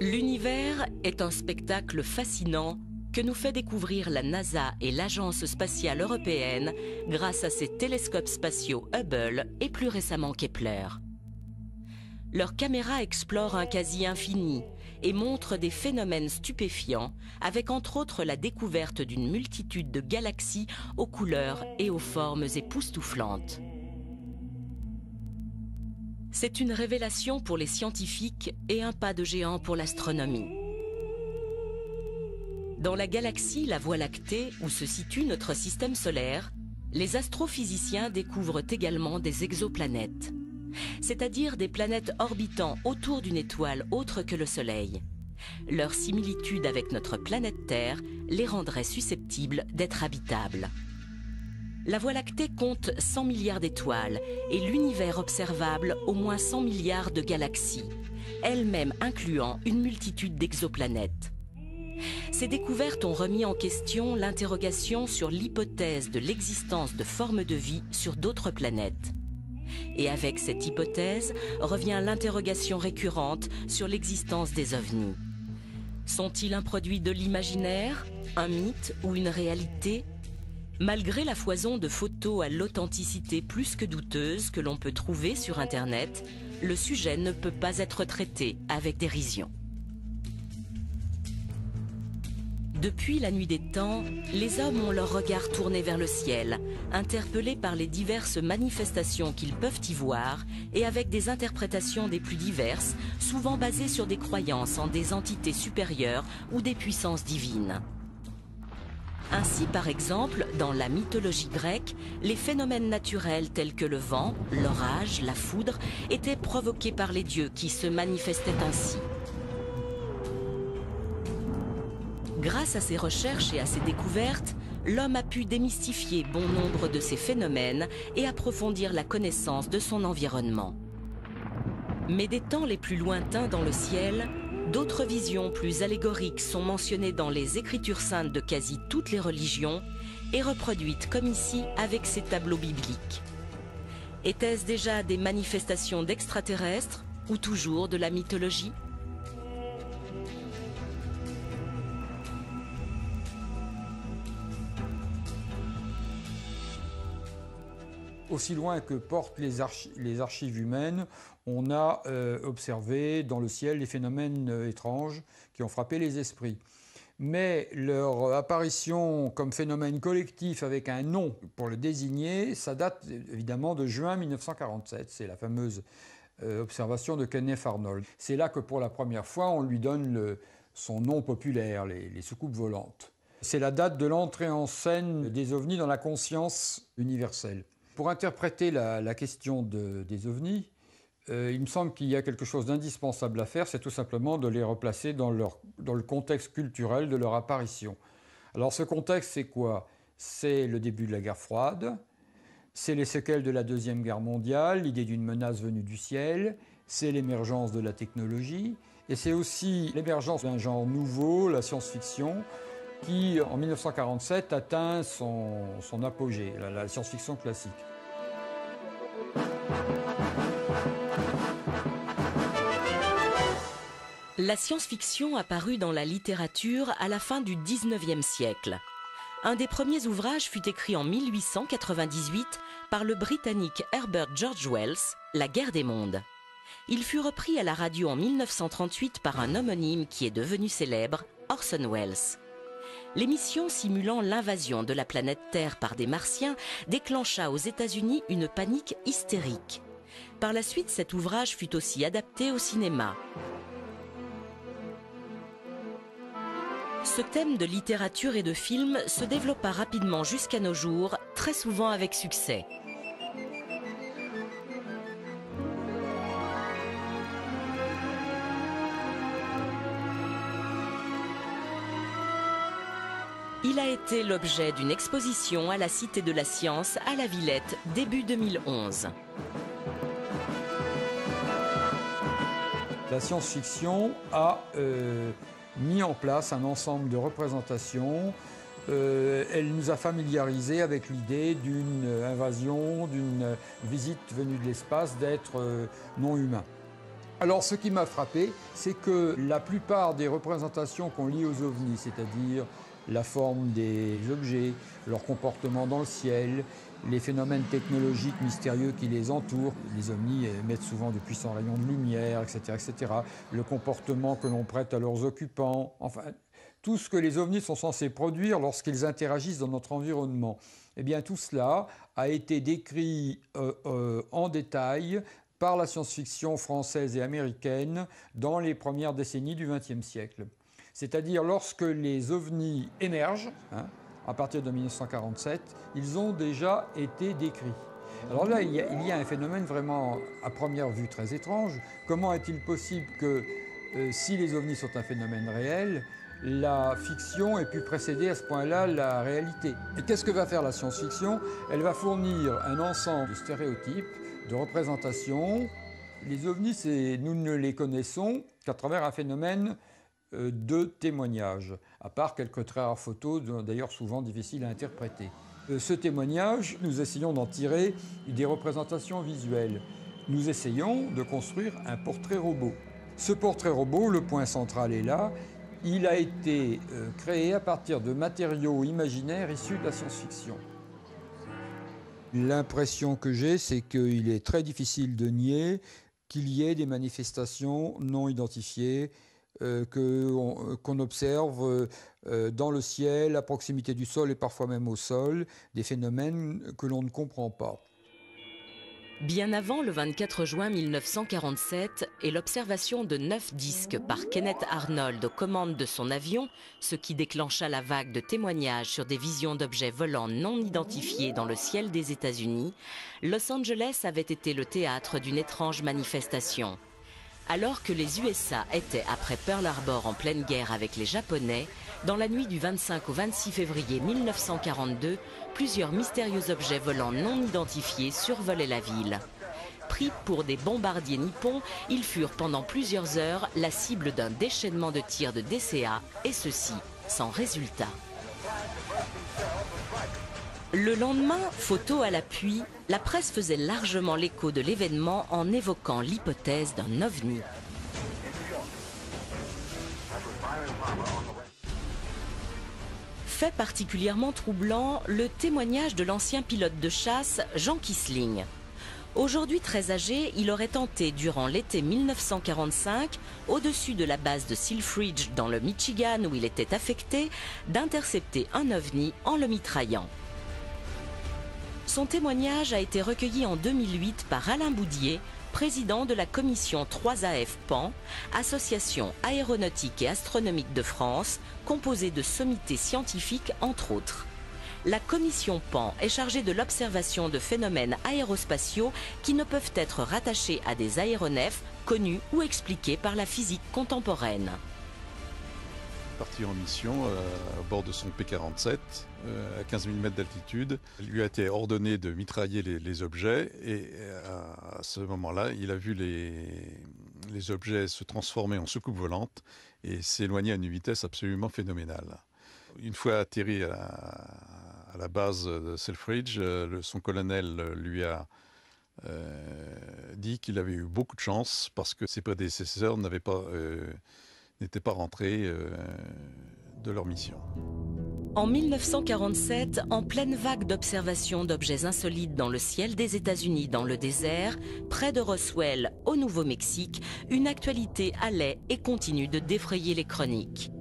L'univers est un spectacle fascinant que nous fait découvrir la NASA et l'Agence spatiale européenne grâce à ses télescopes spatiaux Hubble et plus récemment Kepler. Leurs caméras explorent un quasi-infini et montrent des phénomènes stupéfiants avec entre autres la découverte d'une multitude de galaxies aux couleurs et aux formes époustouflantes. C'est une révélation pour les scientifiques et un pas de géant pour l'astronomie. Dans la galaxie la Voie lactée, où se situe notre système solaire, les astrophysiciens découvrent également des exoplanètes, c'est-à-dire des planètes orbitant autour d'une étoile autre que le Soleil. Leur similitude avec notre planète Terre les rendrait susceptibles d'être habitables. La Voie lactée compte 100 milliards d'étoiles et l'univers observable au moins 100 milliards de galaxies, elles-mêmes incluant une multitude d'exoplanètes. Ces découvertes ont remis en question l'interrogation sur l'hypothèse de l'existence de formes de vie sur d'autres planètes. Et avec cette hypothèse revient l'interrogation récurrente sur l'existence des ovnis. Sont-ils un produit de l'imaginaire, un mythe ou une réalité ? Malgré la foison de photos à l'authenticité plus que douteuse que l'on peut trouver sur Internet, le sujet ne peut pas être traité avec dérision. Depuis la nuit des temps, les hommes ont leur regard tourné vers le ciel, interpellés par les diverses manifestations qu'ils peuvent y voir et avec des interprétations des plus diverses, souvent basées sur des croyances en des entités supérieures ou des puissances divines. Ainsi, par exemple, dans la mythologie grecque, les phénomènes naturels tels que le vent, l'orage, la foudre étaient provoqués par les dieux qui se manifestaient ainsi. Grâce à ces recherches et à ces découvertes, l'homme a pu démystifier bon nombre de ces phénomènes et approfondir la connaissance de son environnement. Mais des temps les plus lointains dans le ciel, d'autres visions plus allégoriques sont mentionnées dans les Écritures saintes de quasi toutes les religions et reproduites comme ici avec ces tableaux bibliques. Étaient-ce déjà des manifestations d'extraterrestres ou toujours de la mythologie ? Aussi loin que portent les archives humaines, on a observé dans le ciel des phénomènes étranges qui ont frappé les esprits. Mais leur apparition comme phénomène collectif avec un nom pour le désigner, ça date évidemment de juin 1947. C'est la fameuse observation de Kenneth Arnold. C'est là que pour la première fois on lui donne son nom populaire, les soucoupes volantes. C'est la date de l'entrée en scène des ovnis dans la conscience universelle. Pour interpréter la question des ovnis, il me semble qu'il y a quelque chose d'indispensable à faire, c'est tout simplement de les replacer dans le contexte culturel de leur apparition. Alors ce contexte, c'est quoi? C'est le début de la guerre froide, c'est les séquelles de la Deuxième Guerre mondiale, l'idée d'une menace venue du ciel, c'est l'émergence de la technologie, et c'est aussi l'émergence d'un genre nouveau, la science-fiction, qui, en 1947, atteint son apogée, la science-fiction classique. La science-fiction apparut dans la littérature à la fin du XIXe siècle. Un des premiers ouvrages fut écrit en 1898 par le Britannique Herbert George Wells, La guerre des mondes. Il fut repris à la radio en 1938 par un homonyme qui est devenu célèbre, Orson Welles. L'émission simulant l'invasion de la planète Terre par des Martiens déclencha aux États-Unis une panique hystérique. Par la suite, cet ouvrage fut aussi adapté au cinéma. Ce thème de littérature et de film se développa rapidement jusqu'à nos jours, très souvent avec succès. Il a été l'objet d'une exposition à la Cité de la Science à la Villette début 2011. La science-fiction a mis en place un ensemble de représentations. Elle nous a familiarisés avec l'idée d'une invasion, d'une visite venue de l'espace d'êtres non humains. Alors ce qui m'a frappé, c'est que la plupart des représentations qu'on lit aux ovnis, c'est-à-dire la forme des objets, leur comportement dans le ciel, les phénomènes technologiques mystérieux qui les entourent, les ovnis émettent souvent de puissants rayons de lumière, etc., etc., le comportement que l'on prête à leurs occupants, enfin, tout ce que les ovnis sont censés produire lorsqu'ils interagissent dans notre environnement. Eh bien, tout cela a été décrit en détail par la science-fiction française et américaine dans les premières décennies du XXe siècle. C'est-à-dire lorsque les ovnis émergent, à partir de 1947, ils ont déjà été décrits. Alors là, il y a un phénomène vraiment, à première vue, très étrange. Comment est-il possible que, si les ovnis sont un phénomène réel, la fiction ait pu précéder à ce point-là la réalité? Et qu'est-ce que va faire la science-fiction? Elle va fournir un ensemble de stéréotypes, de représentations. Les ovnis, nous ne les connaissons qu'à travers un phénomène de témoignage, à part quelques très rares photos, d'ailleurs souvent difficiles à interpréter. Ce témoignage, nous essayons d'en tirer des représentations visuelles. Nous essayons de construire un portrait robot. Ce portrait robot, le point central est là, il a été créé à partir de matériaux imaginaires issus de la science-fiction. L'impression que j'ai, c'est qu'il est très difficile de nier qu'il y ait des manifestations non identifiées, qu'on observe dans le ciel, à proximité du sol et parfois même au sol, des phénomènes que l'on ne comprend pas. Bien avant le 24 juin 1947 et l'observation de 9 disques par Kenneth Arnold aux commandes de son avion, ce qui déclencha la vague de témoignages sur des visions d'objets volants non identifiés dans le ciel des États-Unis, Los Angeles avait été le théâtre d'une étrange manifestation. Alors que les USA étaient après Pearl Harbor en pleine guerre avec les Japonais, dans la nuit du 25 au 26 février 1942, plusieurs mystérieux objets volants non identifiés survolaient la ville. Pris pour des bombardiers nippons, ils furent pendant plusieurs heures la cible d'un déchaînement de tirs de DCA, et ceci sans résultat. Le lendemain, photo à l'appui, la presse faisait largement l'écho de l'événement en évoquant l'hypothèse d'un ovni. Fait particulièrement troublant, le témoignage de l'ancien pilote de chasse Jean Kissling. Aujourd'hui très âgé, il aurait tenté durant l'été 1945, au-dessus de la base de Selfridge dans le Michigan où il était affecté, d'intercepter un ovni en le mitraillant. Son témoignage a été recueilli en 2008 par Alain Boudier, président de la commission 3AF PAN, Association aéronautique et astronomique de France, composée de sommités scientifiques entre autres. La commission PAN est chargée de l'observation de phénomènes aérospatiaux qui ne peuvent être rattachés à des aéronefs connus ou expliqués par la physique contemporaine. Parti en mission à bord de son P-47 à 15 000 mètres d'altitude. Il lui a été ordonné de mitrailler les objets et à ce moment-là, il a vu les objets se transformer en soucoupes volantes et s'éloigner à une vitesse absolument phénoménale. Une fois atterri à la base de Selfridge, son colonel lui a dit qu'il avait eu beaucoup de chance parce que ses prédécesseurs n'étaient pas rentrés de leur mission. En 1947, en pleine vague d'observations d'objets insolites dans le ciel des États-Unis dans le désert, près de Roswell, au Nouveau-Mexique, une actualité allait et continue de défrayer les chroniques.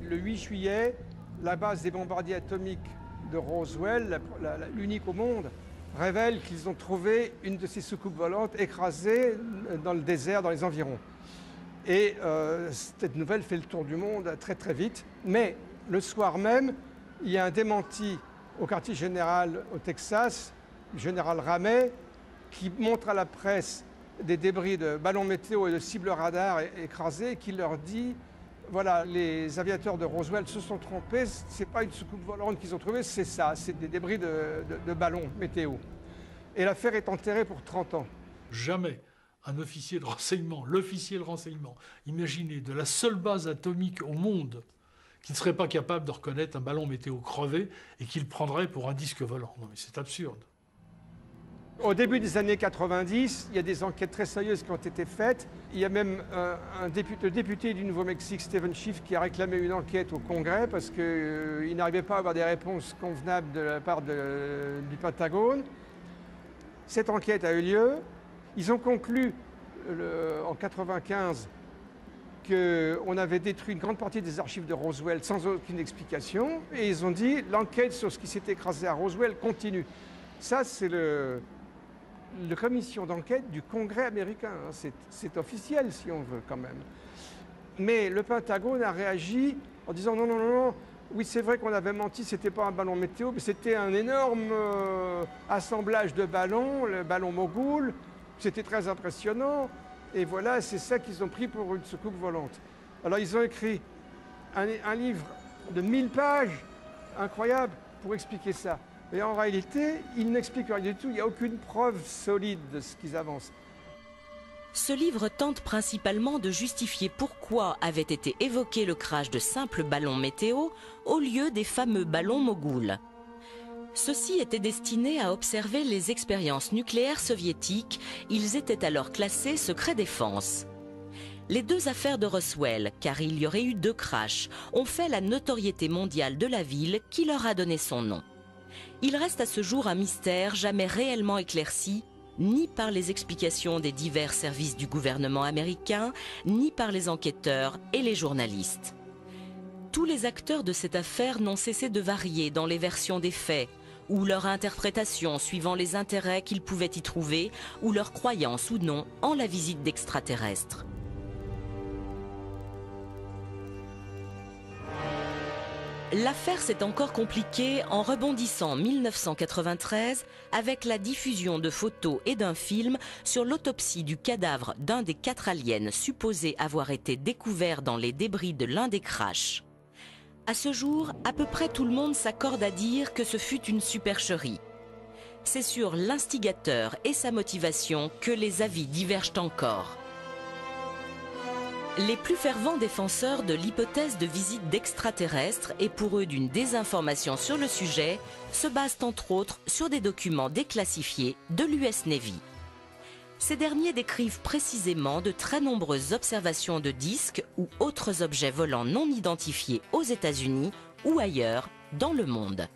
Le 8 juillet, la base des bombardiers atomiques de Roswell, l'unique au monde, révèle qu'ils ont trouvé une de ces soucoupes volantes écrasée dans le désert, dans les environs. Et cette nouvelle fait le tour du monde très très vite. Mais le soir même, il y a un démenti au quartier général au Texas, le général Ramey, qui montre à la presse des débris de ballons météo et de cibles radar écrasés, qui leur dit voilà, les aviateurs de Roswell se sont trompés, c'est pas une soucoupe volante qu'ils ont trouvée, c'est ça, c'est des débris de ballons météo. Et l'affaire est enterrée pour 30 ans. Jamais un officier de renseignement, l'officier de renseignement, imaginez, de la seule base atomique au monde qui ne serait pas capable de reconnaître un ballon météo crevé et qu'il prendrait pour un disque volant. Non mais c'est absurde. Au début des années 90, il y a des enquêtes très sérieuses qui ont été faites. Il y a même le député du Nouveau-Mexique, Stephen Schiff, qui a réclamé une enquête au Congrès parce qu'il n'arrivait pas à avoir des réponses convenables de la part du Pentagone. Cette enquête a eu lieu. Ils ont conclu en 1995 qu'on avait détruit une grande partie des archives de Roswell sans aucune explication. Et ils ont dit l'enquête sur ce qui s'est écrasé à Roswell continue. Ça, c'est la commission d'enquête du Congrès américain. C'est officiel, si on veut, quand même. Mais le Pentagone a réagi en disant non, non, non, non. Oui, c'est vrai qu'on avait menti, c'était pas un ballon météo, mais c'était un énorme assemblage de ballons, le ballon Mogul. C'était très impressionnant. Et voilà, c'est ça qu'ils ont pris pour une soucoupe volante. Alors, ils ont écrit un livre de 1000 pages, incroyable, pour expliquer ça. Et en réalité, ils n'expliquent rien du tout. Il n'y a aucune preuve solide de ce qu'ils avancent. Ce livre tente principalement de justifier pourquoi avait été évoqué le crash de simples ballons météo au lieu des fameux ballons Mogul. Ceux-ci étaient destinés à observer les expériences nucléaires soviétiques. Ils étaient alors classés secret défense. Les deux affaires de Roswell, car il y aurait eu 2 crashs, ont fait la notoriété mondiale de la ville qui leur a donné son nom. Il reste à ce jour un mystère jamais réellement éclairci, ni par les explications des divers services du gouvernement américain, ni par les enquêteurs et les journalistes. Tous les acteurs de cette affaire n'ont cessé de varier dans les versions des faits, ou leur interprétation suivant les intérêts qu'ils pouvaient y trouver, ou leur croyance ou non en la visite d'extraterrestres. L'affaire s'est encore compliquée en rebondissant en 1993 avec la diffusion de photos et d'un film sur l'autopsie du cadavre d'un des 4 aliens supposés avoir été découverts dans les débris de l'un des crashs. À ce jour, à peu près tout le monde s'accorde à dire que ce fut une supercherie. C'est sur l'instigateur et sa motivation que les avis divergent encore. Les plus fervents défenseurs de l'hypothèse de visite d'extraterrestres et pour eux d'une désinformation sur le sujet se basent entre autres sur des documents déclassifiés de l'US Navy. Ces derniers décrivent précisément de très nombreuses observations de disques ou autres objets volants non identifiés aux États-Unis ou ailleurs dans le monde.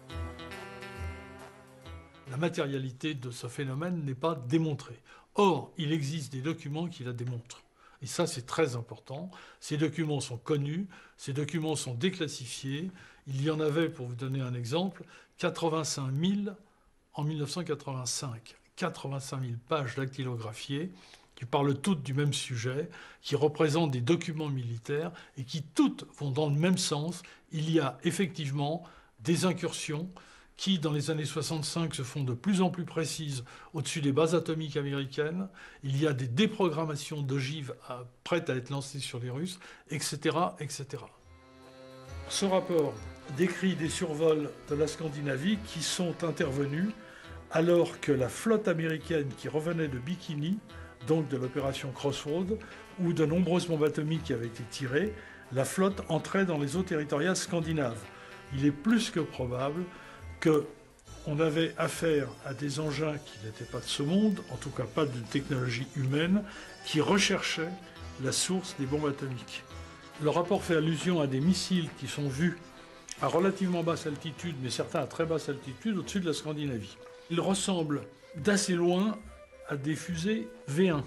La matérialité de ce phénomène n'est pas démontrée. Or, il existe des documents qui la démontrent. Et ça, c'est très important. Ces documents sont connus, ces documents sont déclassifiés. Il y en avait, pour vous donner un exemple, 85 000 en 1985. 85 000 pages dactylographiées qui parlent toutes du même sujet, qui représentent des documents militaires et qui toutes vont dans le même sens. Il y a effectivement des incursions qui, dans les années 65, se font de plus en plus précises au-dessus des bases atomiques américaines. Il y a des déprogrammations d'ogives prêtes à être lancées sur les Russes, etc., etc. Ce rapport décrit des survols de la Scandinavie qui sont intervenus alors que la flotte américaine qui revenait de Bikini, donc de l'opération Crossroads, où de nombreuses bombes atomiques qui avaient été tirées, la flotte entrait dans les eaux territoriales scandinaves. Il est plus que probable qu'on avait affaire à des engins qui n'étaient pas de ce monde, en tout cas pas de technologie humaine, qui recherchaient la source des bombes atomiques. Le rapport fait allusion à des missiles qui sont vus à relativement basse altitude, mais certains à très basse altitude, au-dessus de la Scandinavie. Ils ressemblent d'assez loin à des fusées V1.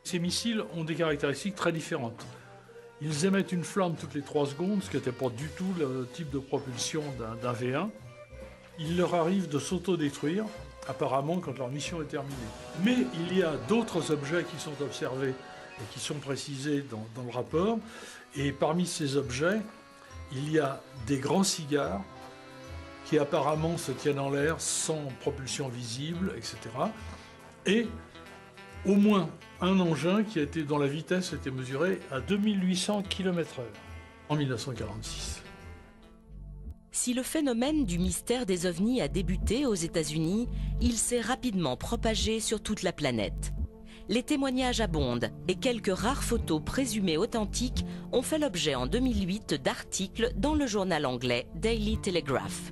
Ces missiles ont des caractéristiques très différentes. Ils émettent une flamme toutes les 3 secondes, ce qui n'était pas du tout le type de propulsion d'un V1. Il leur arrive de s'autodétruire, apparemment, quand leur mission est terminée. Mais il y a d'autres objets qui sont observés et qui sont précisés dans le rapport. Et parmi ces objets, il y a des grands cigares qui apparemment se tiennent en l'air sans propulsion visible, etc. Et au moins un engin dont la vitesse était mesurée à 2800 km/h en 1946. Si le phénomène du mystère des ovnis a débuté aux États-Unis, il s'est rapidement propagé sur toute la planète. Les témoignages abondent et quelques rares photos présumées authentiques ont fait l'objet en 2008 d'articles dans le journal anglais Daily Telegraph.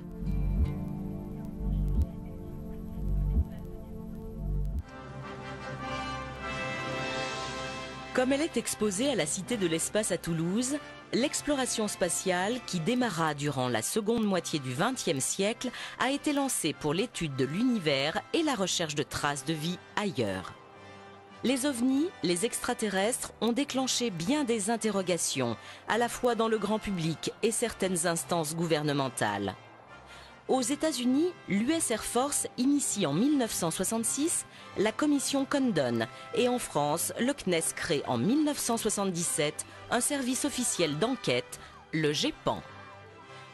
Comme elle est exposée à la Cité de l'Espace à Toulouse, l'exploration spatiale, qui démarra durant la seconde moitié du XXe siècle, a été lancée pour l'étude de l'univers et la recherche de traces de vie ailleurs. Les ovnis, les extraterrestres, ont déclenché bien des interrogations, à la fois dans le grand public et certaines instances gouvernementales. Aux États-Unis, l'US Air Force initie en 1966 la commission Condon et en France, le CNES crée en 1977 un service officiel d'enquête, le GEPAN.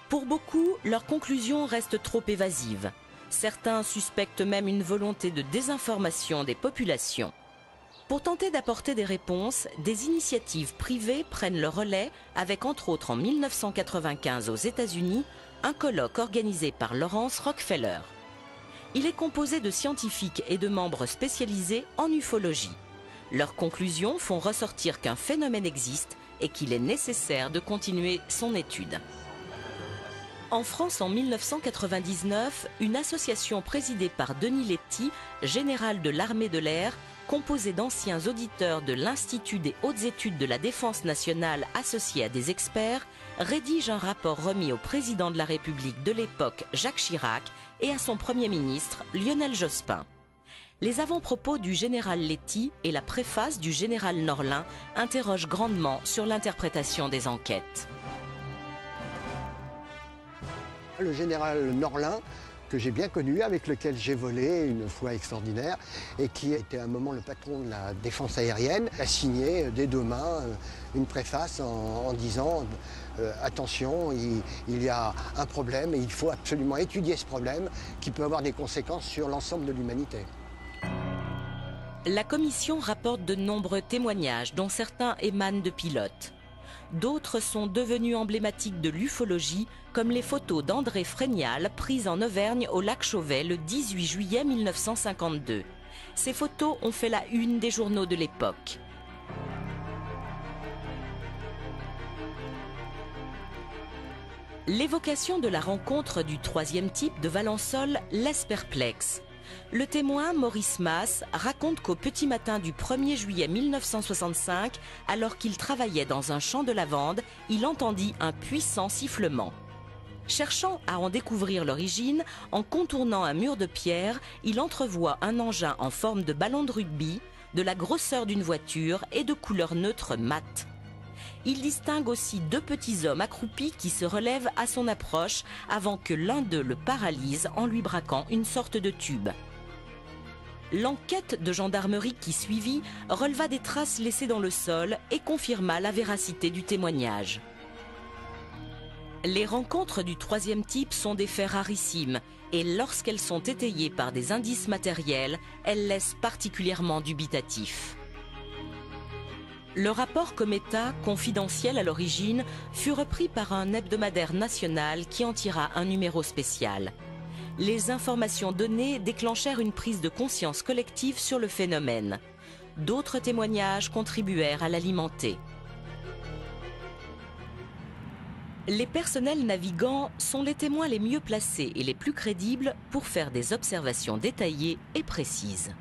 Pour beaucoup, leurs conclusions restent trop évasives. Certains suspectent même une volonté de désinformation des populations. Pour tenter d'apporter des réponses, des initiatives privées prennent le relais avec entre autres en 1995 aux États-Unis un colloque organisé par Laurance Rockefeller. Il est composé de scientifiques et de membres spécialisés en ufologie. Leurs conclusions font ressortir qu'un phénomène existe et qu'il est nécessaire de continuer son étude. En France, en 1999, une association présidée par Denis Letty, général de l'armée de l'air, composée d'anciens auditeurs de l'Institut des hautes études de la défense nationale associés à des experts, rédige un rapport remis au président de la République de l'époque, Jacques Chirac, et à son Premier ministre, Lionel Jospin. Les avant-propos du général Letty et la préface du général Norlin interrogent grandement sur l'interprétation des enquêtes. Le général Norlin, que j'ai bien connu, avec lequel j'ai volé une fois extraordinaire, et qui était à un moment le patron de la défense aérienne, a signé des deux mains une préface en disant attention, il y a un problème et il faut absolument étudier ce problème qui peut avoir des conséquences sur l'ensemble de l'humanité. La commission rapporte de nombreux témoignages, dont certains émanent de pilotes. D'autres sont devenus emblématiques de l'ufologie, comme les photos d'André Frénial prises en Auvergne au lac Chauvet le 18 juillet 1952. Ces photos ont fait la une des journaux de l'époque. L'évocation de la rencontre du troisième type de Valençol laisse perplexe. Le témoin, Maurice Masse, raconte qu'au petit matin du 1er juillet 1965, alors qu'il travaillait dans un champ de lavande, il entendit un puissant sifflement. Cherchant à en découvrir l'origine, en contournant un mur de pierre, il entrevoit un engin en forme de ballon de rugby, de la grosseur d'une voiture et de couleur neutre mate. Il distingue aussi deux petits hommes accroupis qui se relèvent à son approche avant que l'un d'eux le paralyse en lui braquant une sorte de tube. L'enquête de gendarmerie qui suivit releva des traces laissées dans le sol et confirma la véracité du témoignage. Les rencontres du troisième type sont des faits rarissimes et lorsqu'elles sont étayées par des indices matériels, elles laissent particulièrement dubitatifs. Le rapport Cometa, confidentiel à l'origine, fut repris par un hebdomadaire national qui en tira un numéro spécial. Les informations données déclenchèrent une prise de conscience collective sur le phénomène. D'autres témoignages contribuèrent à l'alimenter. Les personnels navigants sont les témoins les mieux placés et les plus crédibles pour faire des observations détaillées et précises.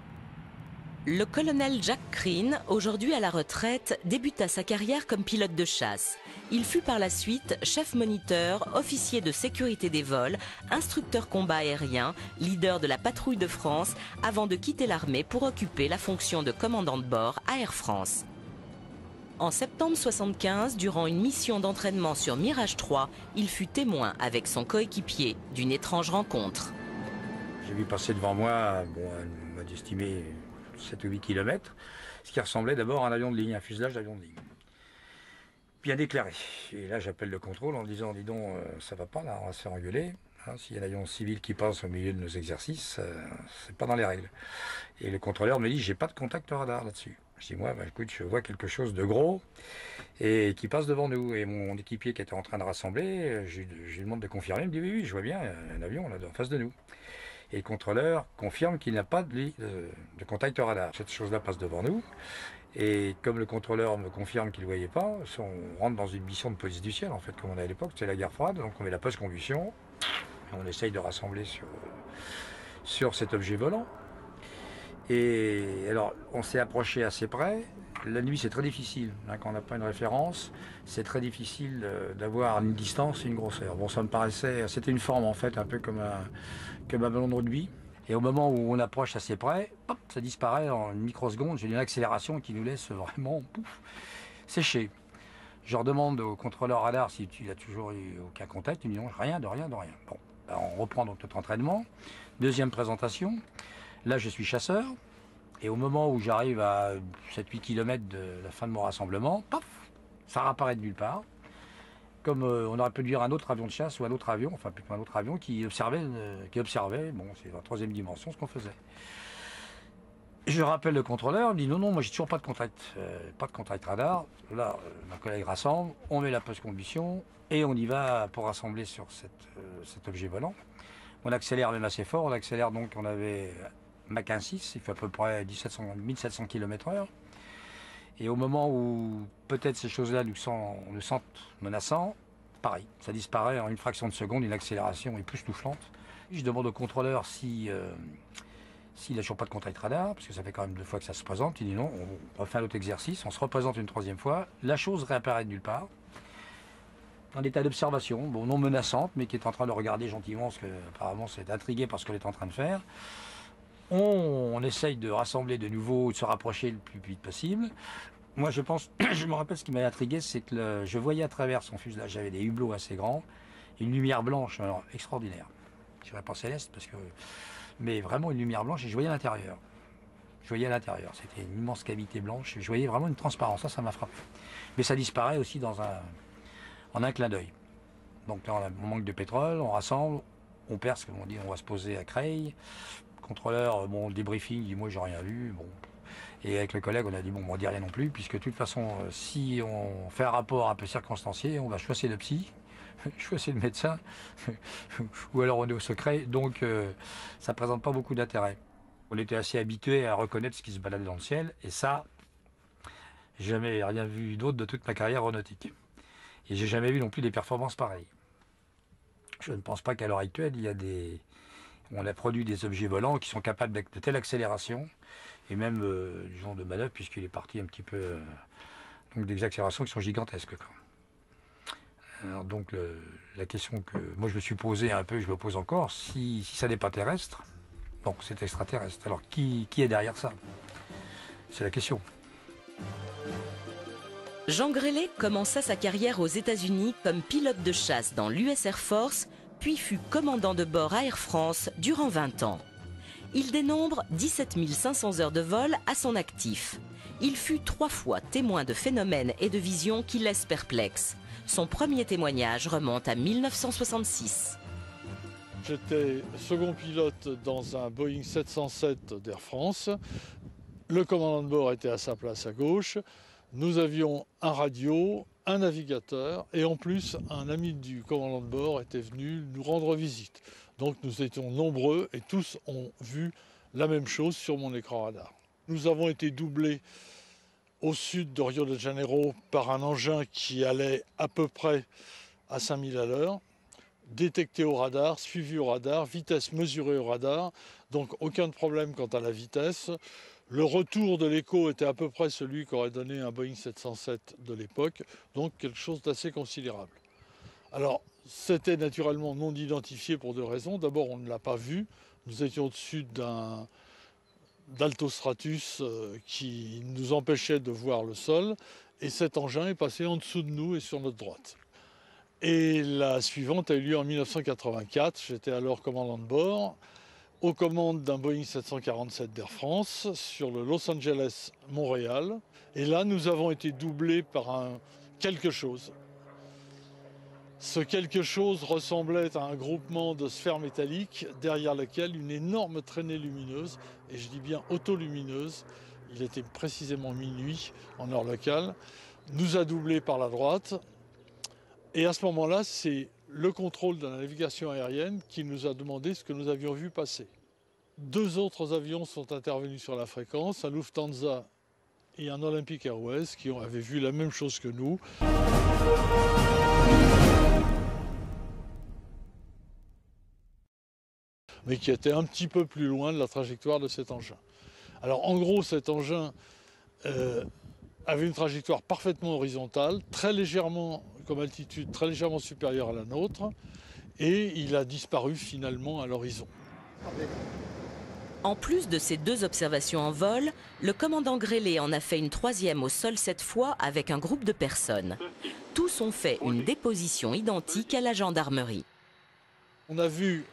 Le colonel Jack Crean, aujourd'hui à la retraite, débuta sa carrière comme pilote de chasse. Il fut par la suite chef moniteur, officier de sécurité des vols, instructeur combat aérien, leader de la patrouille de France, avant de quitter l'armée pour occuper la fonction de commandant de bord à Air France. En septembre 1975, durant une mission d'entraînement sur Mirage 3, il fut témoin avec son coéquipier d'une étrange rencontre. J'ai vu passer devant moi, on m'a estimé 7 ou 8 km, ce qui ressemblait d'abord à un avion de ligne, un fuselage d'avion de ligne. Bien éclairé. Et là, j'appelle le contrôle en disant, dis donc, ça va pas là, on va se faire engueuler. Hein, s'il y a un avion civil qui passe au milieu de nos exercices, c'est pas dans les règles. Et le contrôleur me dit, j'ai pas de contact radar là-dessus. Je dis, moi, écoute, je vois quelque chose de gros et qui passe devant nous. Et mon équipier qui était en train de rassembler, je lui demande de confirmer, il me dit, oui, je vois bien, il y a un avion là en face de nous. Et le contrôleur confirme qu'il n'a pas de contact radar. Cette chose-là passe devant nous. Et comme le contrôleur me confirme qu'il ne voyait pas, on rentre dans une mission de police du ciel, en fait, comme on a à l'époque, c'était la guerre froide. Donc on met la post-combustion, on essaye de rassembler sur cet objet volant. Et alors, on s'est approché assez près. La nuit, c'est très difficile. Quand on n'a pas une référence, c'est très difficile d'avoir une distance et une grosseur. Bon, ça me paraissait... C'était une forme, en fait, un peu comme un ballon de rugby. Et au moment où on approche assez près, hop, ça disparaît en une microseconde. J'ai une accélération qui nous laisse vraiment sécher. Je redemande au contrôleur radar s'il a toujours eu aucun contact. Il me dit non, rien, de rien, de rien. Bon, ben on reprend donc notre entraînement. Deuxième présentation. Là, je suis chasseur. Et au moment où j'arrive à 7-8 km de la fin de mon rassemblement, paf, ça réapparaît de nulle part. Comme on aurait pu dire un autre avion de chasse ou un autre avion, enfin plutôt un autre avion qui observait, bon, c'est la troisième dimension ce qu'on faisait. Je rappelle le contrôleur, il me dit non, moi j'ai toujours pas de contact radar. Là, ma collègue rassemble, on met la post-combustion et on y va pour rassembler sur cet objet volant. On accélère même assez fort, on accélère donc, on avait Mach 1.6, il fait à peu près 1700 km/h. Et au moment où peut-être ces choses-là nous sentent menaçants, pareil, ça disparaît en une fraction de seconde, une accélération époustouflante. Je demande au contrôleur s'il n'a toujours pas de contact radar, parce que ça fait quand même 2 fois que ça se présente. Il dit non, on refait un autre exercice, on se représente une 3e fois. La chose réapparaît de nulle part, en état d'observation, bon, non menaçante, mais qui est en train de regarder gentiment, ce que apparemment c'est intrigué par ce qu'elle est en train de faire. On essaye de rassembler de nouveau, de se rapprocher le plus vite possible. Moi, je me rappelle ce qui m'avait intrigué, c'est que je voyais à travers son fuselage, j'avais des hublots assez grands, une lumière blanche, alors extraordinaire. Je dirais pas céleste, mais vraiment une lumière blanche, et je voyais à l'intérieur. C'était une immense cavité blanche, et je voyais vraiment une transparence, ça m'a frappé. Mais ça disparaît aussi en un clin d'œil. Donc là, on manque de pétrole, on rassemble, on perce, comme on dit, on va se poser à Creil. Contrôleur, bon, le débriefing, il dit moi j'ai rien vu, bon. Et avec le collègue, on a dit bon, on ne dit rien non plus, puisque de toute façon, si on fait un rapport un peu circonstancié, on va choisir le psy, choisir le médecin, ou alors on est au secret, donc ça ne présente pas beaucoup d'intérêt. On était assez habitués à reconnaître ce qui se baladait dans le ciel, et ça, jamais rien vu d'autre de toute ma carrière aéronautique. Et j'ai jamais vu non plus des performances pareilles. Je ne pense pas qu'à l'heure actuelle, on a produit des objets volants qui sont capables de telle accélération, et même du genre de manœuvre, puisqu'il est parti un petit peu... donc des accélérations qui sont gigantesques. Alors donc la question que moi je me suis posée un peu, je me pose encore, si ça n'est pas terrestre, donc c'est extraterrestre. Alors qui est derrière ça? C'est la question. Jean Grélé commença sa carrière aux États-Unis comme pilote de chasse dans l'US Air Force, puis fut commandant de bord à Air France durant 20 ans. Il dénombre 17 500 heures de vol à son actif. Il fut 3 fois témoin de phénomènes et de visions qui laissent perplexe. Son premier témoignage remonte à 1966. J'étais second pilote dans un Boeing 707 d'Air France. Le commandant de bord était à sa place à gauche. Nous avions un radio, un navigateur et en plus un ami du commandant de bord était venu nous rendre visite. Donc nous étions nombreux et tous ont vu la même chose sur mon écran radar. Nous avons été doublés au sud de Rio de Janeiro par un engin qui allait à peu près à 5000 à l'heure, détecté au radar, suivi au radar, vitesse mesurée au radar, donc aucun problème quant à la vitesse. Le retour de l'écho était à peu près celui qu'aurait donné un Boeing 707 de l'époque, donc quelque chose d'assez considérable. Alors, c'était naturellement non identifié pour 2 raisons. D'abord, on ne l'a pas vu. Nous étions au-dessus d'altostratus qui nous empêchait de voir le sol. Et cet engin est passé en dessous de nous et sur notre droite. Et la suivante a eu lieu en 1984. J'étais alors commandant de bord, aux commandes d'un Boeing 747 d'Air France sur le Los Angeles-Montréal. Et là, nous avons été doublés par quelque chose. Ce quelque chose ressemblait à un groupement de sphères métalliques derrière lequel une énorme traînée lumineuse, et je dis bien autolumineuse, il était précisément minuit en heure locale, nous a doublés par la droite. Et à ce moment-là, c'est le contrôle de la navigation aérienne qui nous a demandé ce que nous avions vu passer. 2 autres avions sont intervenus sur la fréquence, un Lufthansa et un Olympic Airways qui avaient vu la même chose que nous. Mais qui était un petit peu plus loin de la trajectoire de cet engin. Alors en gros, cet engin avait une trajectoire parfaitement horizontale, très légèrement, comme altitude, très légèrement supérieure à la nôtre, et il a disparu finalement à l'horizon. En plus de ces 2 observations en vol, le commandant Grélé en a fait une 3e au sol cette fois avec un groupe de personnes. Tous ont fait une déposition identique à la gendarmerie. On a vu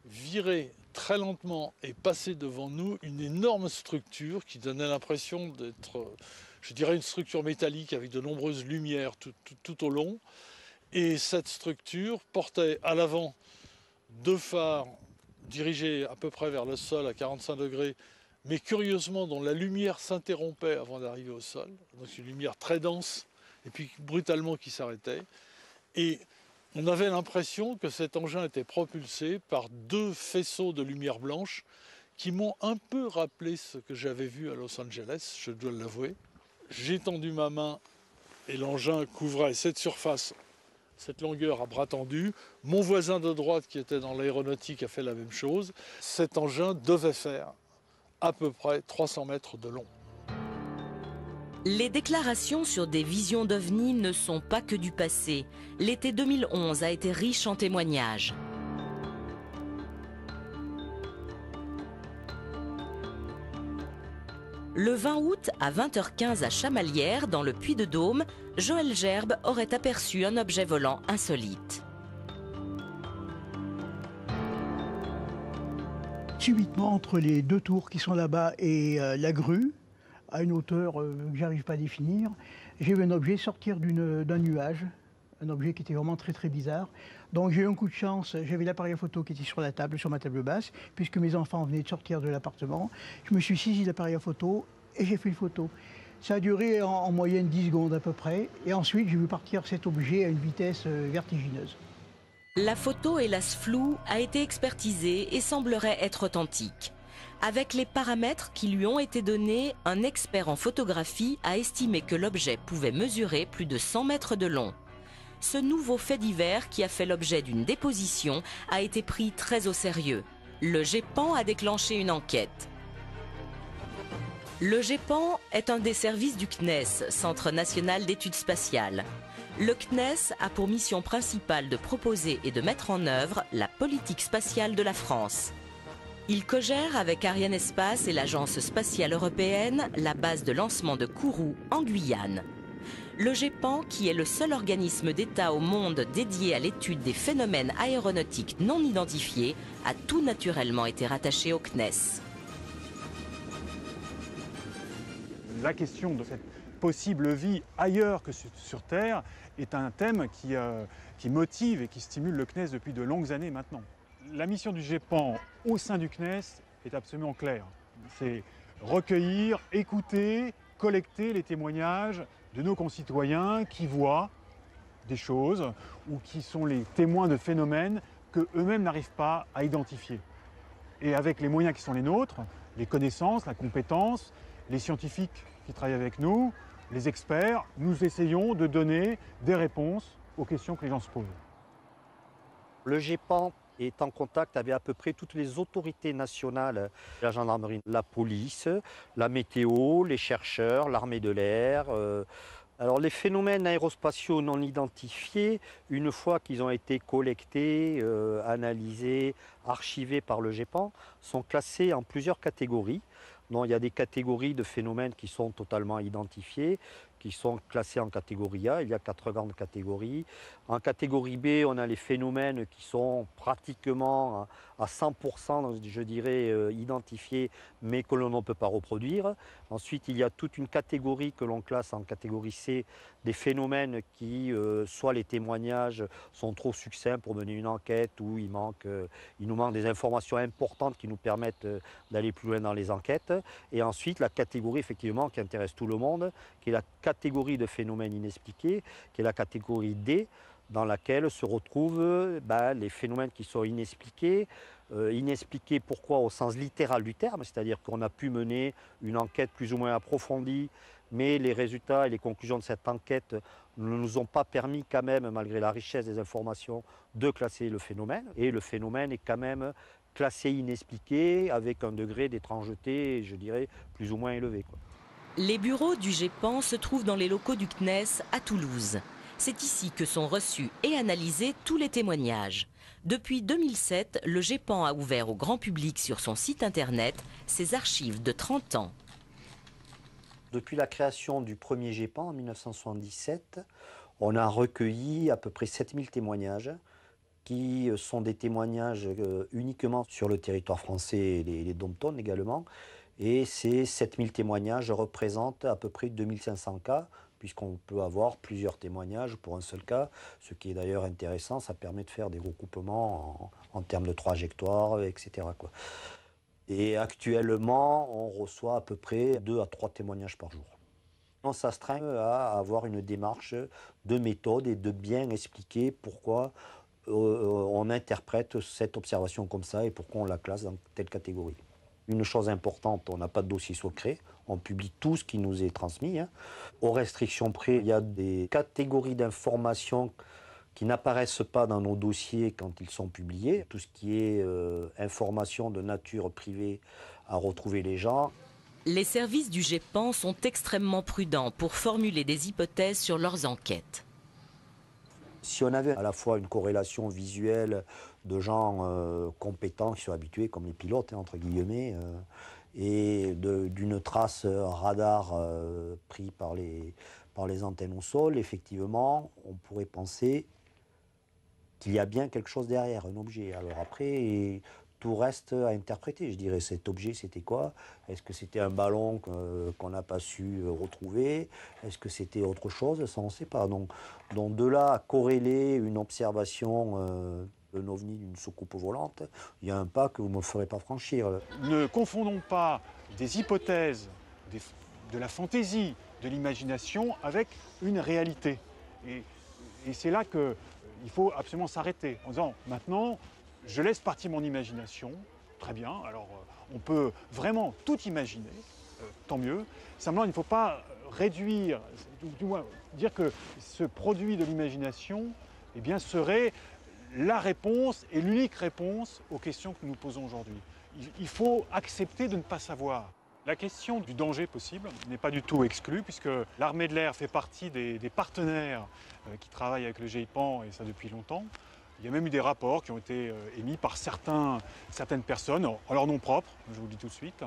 virer très lentement et passer devant nous une énorme structure qui donnait l'impression d'être, je dirais, une structure métallique avec de nombreuses lumières tout au long. Et cette structure portait à l'avant 2 phares dirigés à peu près vers le sol à 45 degrés, mais curieusement dont la lumière s'interrompait avant d'arriver au sol. Donc une lumière très dense et puis brutalement qui s'arrêtait. Et on avait l'impression que cet engin était propulsé par 2 faisceaux de lumière blanche qui m'ont un peu rappelé ce que j'avais vu à Los Angeles, je dois l'avouer. J'ai tendu ma main et l'engin couvrait cette surface, cette longueur à bras tendu. Mon voisin de droite qui était dans l'aéronautique a fait la même chose. Cet engin devait faire à peu près 300 mètres de long. Les déclarations sur des visions d'OVNI ne sont pas que du passé. L'été 2011 a été riche en témoignages. Le 20 août, à 20h15 à Chamalières, dans le Puy-de-Dôme, Joël Gerbe aurait aperçu un objet volant insolite. Subitement, entre les 2 tours qui sont là-bas et la grue, à une hauteur que j'arrive pas à définir, j'ai vu un objet sortir d'un nuage, un objet qui était vraiment très très bizarre. Donc j'ai eu un coup de chance, j'avais l'appareil photo qui était sur la table, sur ma table basse, puisque mes enfants venaient de sortir de l'appartement. Je me suis saisi de l'appareil à photo et j'ai fait une photo. Ça a duré en moyenne 10 secondes à peu près, et ensuite j'ai vu partir cet objet à une vitesse vertigineuse. La photo, hélas floue, a été expertisée et semblerait être authentique. Avec les paramètres qui lui ont été donnés, un expert en photographie a estimé que l'objet pouvait mesurer plus de 100 mètres de long. Ce nouveau fait divers, qui a fait l'objet d'une déposition, a été pris très au sérieux. Le GEPAN a déclenché une enquête. Le GEPAN est un des services du CNES, Centre national d'études spatiales. Le CNES a pour mission principale de proposer et de mettre en œuvre la politique spatiale de la France. Il cogère avec Arianespace et l'Agence spatiale européenne la base de lancement de Kourou en Guyane. Le GEPAN, qui est le seul organisme d'État au monde dédié à l'étude des phénomènes aéronautiques non identifiés, a tout naturellement été rattaché au CNES. La question de cette possible vie ailleurs que sur Terre est un thème qui motive et qui stimule le CNES depuis de longues années maintenant. La mission du GEPAN au sein du CNES est absolument claire. C'est recueillir, écouter, collecter les témoignages de nos concitoyens qui voient des choses ou qui sont les témoins de phénomènes qu'eux-mêmes n'arrivent pas à identifier. Et avec les moyens qui sont les nôtres, les connaissances, la compétence, les scientifiques qui travaillent avec nous, les experts, nous essayons de donner des réponses aux questions que les gens se posent. Le GEPAN est en contact avec à peu près toutes les autorités nationales, la gendarmerie, la police, la météo, les chercheurs, l'armée de l'air. Alors les phénomènes aérospatiaux non identifiés, une fois qu'ils ont été collectés, analysés, archivés par le GEPAN, sont classés en plusieurs catégories. Non, il y a des catégories de phénomènes qui sont totalement identifiés, qui sont classés en catégorie A. Il y a 4 grandes catégories. En catégorie B, on a les phénomènes qui sont pratiquement à 100%, je dirais, identifiés, mais que l'on ne peut pas reproduire. Ensuite, il y a toute une catégorie que l'on classe en catégorie C, des phénomènes qui, soit les témoignages sont trop succincts pour mener une enquête, ou il nous manque des informations importantes qui nous permettent d'aller plus loin dans les enquêtes. Et ensuite, la catégorie, effectivement, qui intéresse tout le monde, qui est la catégorie de phénomènes inexpliqués, qui est la catégorie D, dans laquelle se retrouvent les phénomènes qui sont inexpliqués. Inexpliqués pourquoi au sens littéral du terme, c'est-à-dire qu'on a pu mener une enquête plus ou moins approfondie, mais les résultats et les conclusions de cette enquête ne nous ont pas permis quand même, malgré la richesse des informations, de classer le phénomène. Et le phénomène est quand même classé inexpliqué avec un degré d'étrangeté, je dirais, plus ou moins élevé, quoi. Les bureaux du GEPAN se trouvent dans les locaux du CNES à Toulouse. C'est ici que sont reçus et analysés tous les témoignages. Depuis 2007, le GEPAN a ouvert au grand public sur son site internet ses archives de 30 ans. Depuis la création du premier GEPAN en 1977, on a recueilli à peu près 7000 témoignages qui sont des témoignages uniquement sur le territoire français et les dom-toms également. Et ces 7000 témoignages représentent à peu près 2500 cas, puisqu'on peut avoir plusieurs témoignages pour un seul cas. Ce qui est d'ailleurs intéressant, ça permet de faire des recoupements en termes de trajectoire, etc., quoi. Et actuellement, on reçoit à peu près 2 à 3 témoignages par jour. On s'astreint à avoir une démarche de méthode et de bien expliquer pourquoi on interprète cette observation comme ça et pourquoi on la classe dans telle catégorie. Une chose importante, on n'a pas de dossier secret, on publie tout ce qui nous est transmis. Aux restrictions près, il y a des catégories d'informations qui n'apparaissent pas dans nos dossiers quand ils sont publiés. Tout ce qui est information de nature privée à retrouver les gens. Les services du GEPAN sont extrêmement prudents pour formuler des hypothèses sur leurs enquêtes. Si on avait à la fois une corrélation visuelle de gens compétents qui sont habitués, comme les pilotes, entre guillemets, et d'une trace radar pris par les antennes au sol, effectivement, on pourrait penser qu'il y a bien quelque chose derrière, un objet. Alors après, tout reste à interpréter. Je dirais, cet objet, c'était quoi? Est-ce que c'était un ballon qu'on n'a pas su retrouver? Est-ce que c'était autre chose? Ça, on ne sait pas. Donc de là à corréler une observation d'un ovni, d'une soucoupe volante, il y a un pas que vous ne me ferez pas franchir. Ne confondons pas des hypothèses, de la fantaisie, de l'imagination avec une réalité. Et c'est là qu'il faut absolument s'arrêter en disant, maintenant, je laisse partir mon imagination, très bien, alors on peut vraiment tout imaginer, tant mieux. Simplement, il ne faut pas réduire, du moins dire que ce produit de l'imagination eh bien, serait la réponse et l'unique réponse aux questions que nous nous posons aujourd'hui. Il faut accepter de ne pas savoir. La question du danger possible n'est pas du tout exclue, puisque l'armée de l'air fait partie des partenaires qui travaillent avec le GEPAN, et ça depuis longtemps. Il y a même eu des rapports qui ont été émis par certaines personnes, en leur nom propre, je vous le dis tout de suite,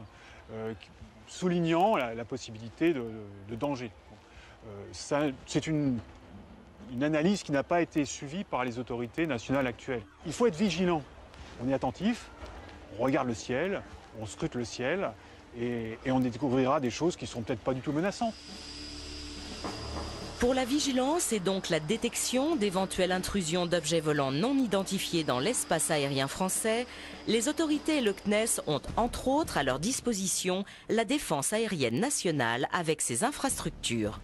soulignant la possibilité de danger. C'est une analyse qui n'a pas été suivie par les autorités nationales actuelles. Il faut être vigilant. On est attentif, on regarde le ciel, on scrute le ciel, et on découvrira des choses qui ne sont peut-être pas du tout menaçantes. Pour la vigilance et donc la détection d'éventuelles intrusions d'objets volants non identifiés dans l'espace aérien français, les autorités et le CNES ont entre autres à leur disposition la défense aérienne nationale avec ses infrastructures.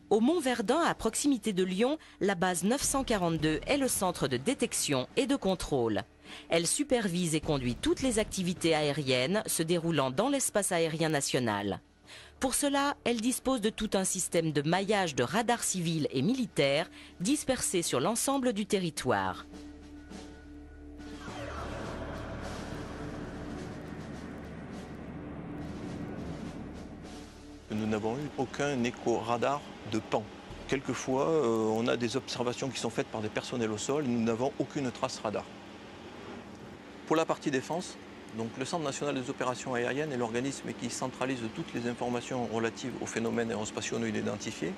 Au Mont-Verdun, à proximité de Lyon, la base 942 est le centre de détection et de contrôle. Elle supervise et conduit toutes les activités aériennes se déroulant dans l'espace aérien national. Pour cela, elle dispose de tout un système de maillage de radars civils et militaires dispersés sur l'ensemble du territoire. Nous n'avons eu aucun écho-radar de pan. Quelquefois, on a des observations qui sont faites par des personnels au sol et nous n'avons aucune trace radar. Pour la partie défense, donc le Centre national des opérations aériennes est l'organisme qui centralise toutes les informations relatives aux phénomènes aérospatiaux non identifiés.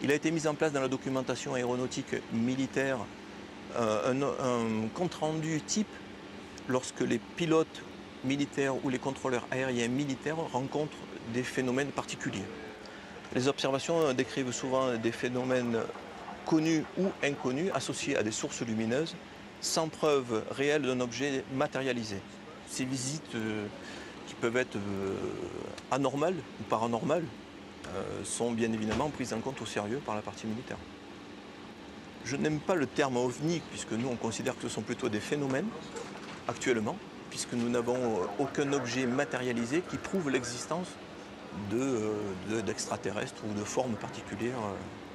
Il a été mis en place dans la documentation aéronautique militaire un compte-rendu type lorsque les pilotes militaires ou les contrôleurs aériens militaires rencontrent des phénomènes particuliers. Les observations décrivent souvent des phénomènes connus ou inconnus associés à des sources lumineuses sans preuve réelle d'un objet matérialisé. Ces visites qui peuvent être anormales ou paranormales sont bien évidemment prises en compte au sérieux par la partie militaire. Je n'aime pas le terme ovni puisque nous on considère que ce sont plutôt des phénomènes actuellement puisque nous n'avons aucun objet matérialisé qui prouve l'existence d'extraterrestres ou de formes particulières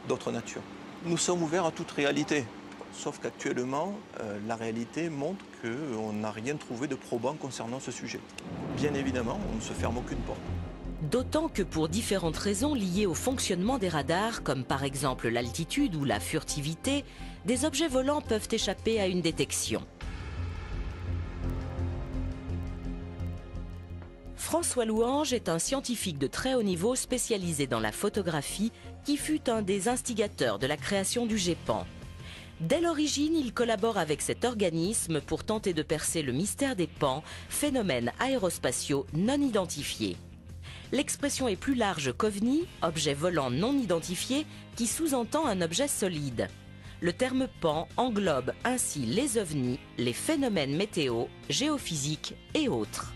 d'autre nature. Nous sommes ouverts à toute réalité. Sauf qu'actuellement, la réalité montre qu'on n'a rien trouvé de probant concernant ce sujet. Bien évidemment, on ne se ferme aucune porte. D'autant que pour différentes raisons liées au fonctionnement des radars, comme par exemple l'altitude ou la furtivité, des objets volants peuvent échapper à une détection. François Louange est un scientifique de très haut niveau spécialisé dans la photographie qui fut un des instigateurs de la création du GEPAN. Dès l'origine, il collabore avec cet organisme pour tenter de percer le mystère des pans, phénomènes aérospatiaux non identifiés. L'expression est plus large qu'OVNI, objet volant non identifié, qui sous-entend un objet solide. Le terme pan englobe ainsi les ovnis, les phénomènes météo, géophysiques et autres.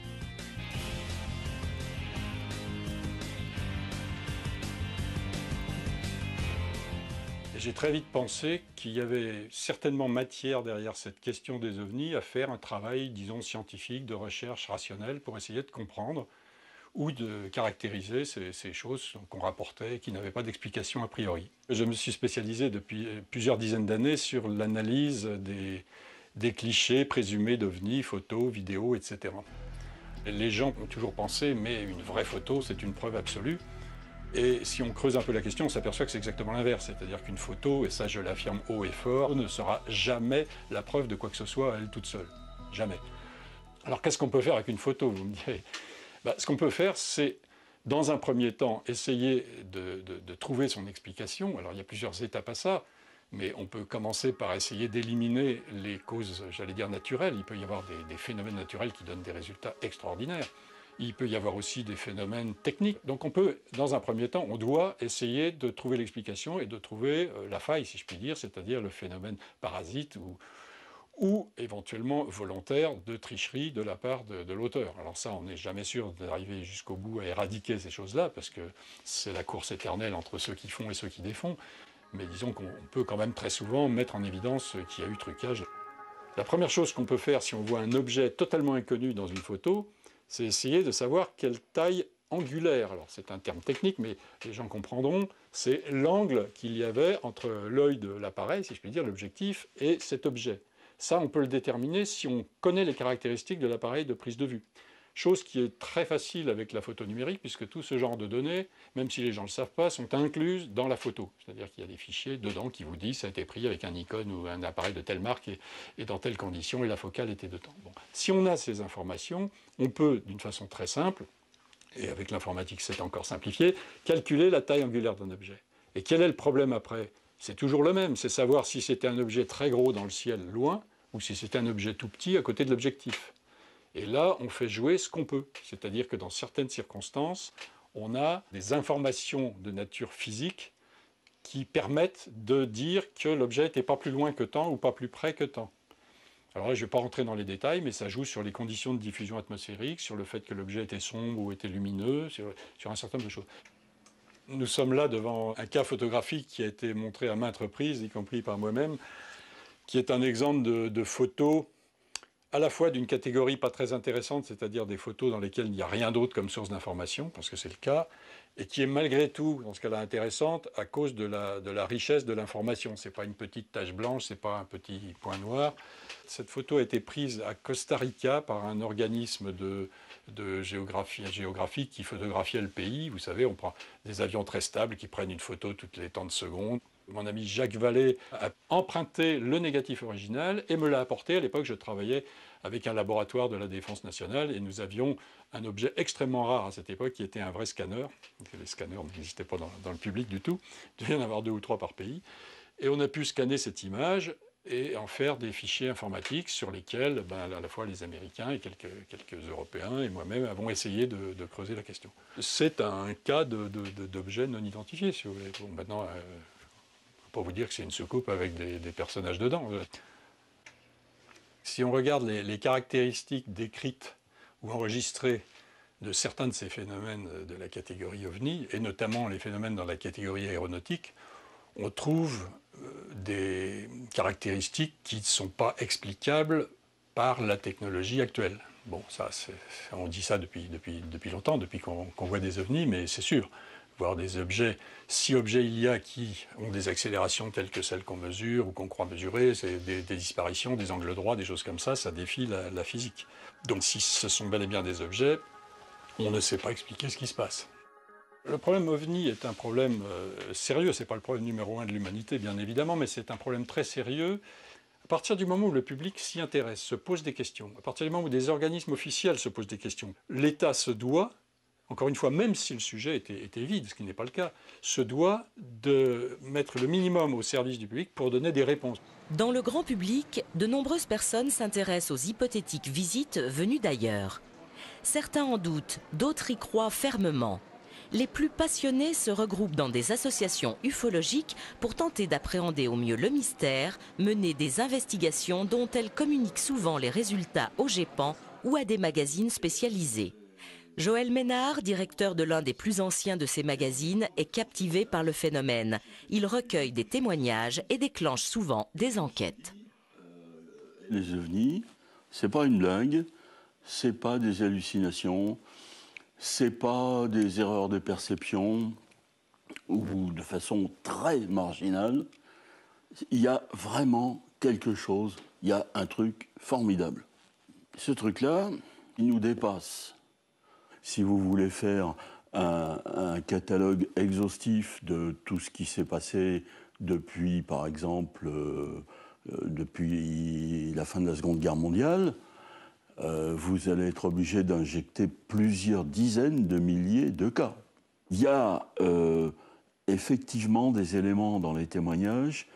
J'ai très vite pensé qu'il y avait certainement matière derrière cette question des ovnis à faire un travail, disons, scientifique, de recherche rationnelle pour essayer de comprendre ou de caractériser ces choses qu'on rapportait et qui n'avaient pas d'explication a priori. Je me suis spécialisé depuis plusieurs dizaines d'années sur l'analyse des clichés présumés d'ovnis, photos, vidéos, etc. Les gens ont toujours pensé, mais une vraie photo, c'est une preuve absolue. Et si on creuse un peu la question, on s'aperçoit que c'est exactement l'inverse. C'est-à-dire qu'une photo, et ça je l'affirme haut et fort, ne sera jamais la preuve de quoi que ce soit à elle toute seule. Jamais. Alors qu'est-ce qu'on peut faire avec une photo, vous me direz? Ce qu'on peut faire, c'est, dans un premier temps, essayer de trouver son explication. Alors il y a plusieurs étapes à ça, mais on peut commencer par essayer d'éliminer les causes, j'allais dire, naturelles. Il peut y avoir des phénomènes naturels qui donnent des résultats extraordinaires. Il peut y avoir aussi des phénomènes techniques. Donc on peut, dans un premier temps, on doit essayer de trouver l'explication et de trouver la faille, si je puis dire, c'est-à-dire le phénomène parasite ou éventuellement volontaire de tricherie de la part de l'auteur. Alors ça, on n'est jamais sûr d'arriver jusqu'au bout à éradiquer ces choses-là, parce que c'est la course éternelle entre ceux qui font et ceux qui défont. Mais disons qu'on peut quand même très souvent mettre en évidence qu'il y a eu trucage. La première chose qu'on peut faire si on voit un objet totalement inconnu dans une photo, c'est essayer de savoir quelle taille angulaire, alors c'est un terme technique, mais les gens comprendront, c'est l'angle qu'il y avait entre l'œil de l'appareil, si je puis dire, l'objectif, et cet objet. Ça, on peut le déterminer si on connaît les caractéristiques de l'appareil de prise de vue. Chose qui est très facile avec la photo numérique, puisque tout ce genre de données, même si les gens ne le savent pas, sont incluses dans la photo. C'est-à-dire qu'il y a des fichiers dedans qui vous disent que ça a été pris avec un Nikon ou un appareil de telle marque et dans telles conditions, et la focale était dedans. Bon. Si on a ces informations, on peut, d'une façon très simple, et avec l'informatique c'est encore simplifié, calculer la taille angulaire d'un objet. Et quel est le problème après? C'est toujours le même, c'est savoir si c'était un objet très gros dans le ciel, loin, ou si c'était un objet tout petit à côté de l'objectif. Et là, on fait jouer ce qu'on peut. C'est-à-dire que dans certaines circonstances, on a des informations de nature physique qui permettent de dire que l'objet n'était pas plus loin que tant ou pas plus près que tant. Alors là, je ne vais pas rentrer dans les détails, mais ça joue sur les conditions de diffusion atmosphérique, sur le fait que l'objet était sombre ou était lumineux, sur un certain nombre de choses. Nous sommes là devant un cas photographique qui a été montré à maintes reprises, y compris par moi-même, qui est un exemple de photos à la fois d'une catégorie pas très intéressante, c'est-à-dire des photos dans lesquelles il n'y a rien d'autre comme source d'information, parce que c'est le cas, et qui est malgré tout, dans ce cas-là, intéressante à cause de la richesse de l'information. Ce n'est pas une petite tache blanche, ce n'est pas un petit point noir. Cette photo a été prise à Costa Rica par un organisme de géographique qui photographiait le pays. Vous savez, on prend des avions très stables qui prennent une photo toutes les temps de secondes. Mon ami Jacques Vallée a emprunté le négatif original et me l'a apporté. À l'époque, je travaillais avec un laboratoire de la Défense nationale et nous avions un objet extrêmement rare à cette époque qui était un vrai scanner. Les scanners n'existaient pas dans le public du tout. Il devait y en avoir 2 ou 3 par pays. Et on a pu scanner cette image et en faire des fichiers informatiques sur lesquels à la fois les Américains et quelques Européens et moi-même avons essayé de creuser la question. C'est un cas d'objet non identifié, si vous voulez. Bon, maintenant, pour vous dire que c'est une soucoupe avec des personnages dedans. Si on regarde les caractéristiques décrites ou enregistrées de certains de ces phénomènes de la catégorie OVNI, et notamment les phénomènes dans la catégorie aéronautique, on trouve des caractéristiques qui ne sont pas explicables par la technologie actuelle. Bon, ça, on dit ça depuis longtemps, depuis qu'on voit des OVNI, mais c'est sûr. Voir des objets, si objets il y a qui ont des accélérations telles que celles qu'on mesure ou qu'on croit mesurer, c'est des disparitions, des angles droits, des choses comme ça défie la physique. Donc si ce sont bel et bien des objets, on ne sait pas expliquer ce qui se passe. Le problème OVNI est un problème sérieux. Ce n'est pas le problème numéro 1 de l'humanité, bien évidemment, mais c'est un problème très sérieux. À partir du moment où le public s'y intéresse, se pose des questions, à partir du moment où des organismes officiels se posent des questions, l'État se doit, encore une fois, même si le sujet était vide, ce qui n'est pas le cas, se doit de mettre le minimum au service du public pour donner des réponses. Dans le grand public, de nombreuses personnes s'intéressent aux hypothétiques visites venues d'ailleurs. Certains en doutent, d'autres y croient fermement. Les plus passionnés se regroupent dans des associations ufologiques pour tenter d'appréhender au mieux le mystère, mener des investigations dont elles communiquent souvent les résultats au GEPAN ou à des magazines spécialisés. Joël Ménard, directeur de l'un des plus anciens de ces magazines, est captivé par le phénomène. Il recueille des témoignages et déclenche souvent des enquêtes. Les ovnis, c'est pas une blague, c'est pas des hallucinations, c'est pas des erreurs de perception ou de façon très marginale. Il y a vraiment quelque chose, il y a un truc formidable. Ce truc-là, il nous dépasse. Si vous voulez faire un catalogue exhaustif de tout ce qui s'est passé depuis, par exemple, depuis la fin de la Seconde Guerre mondiale, vous allez être obligé d'injecter plusieurs dizaines de milliers de cas. Il y a effectivement des éléments dans les témoignages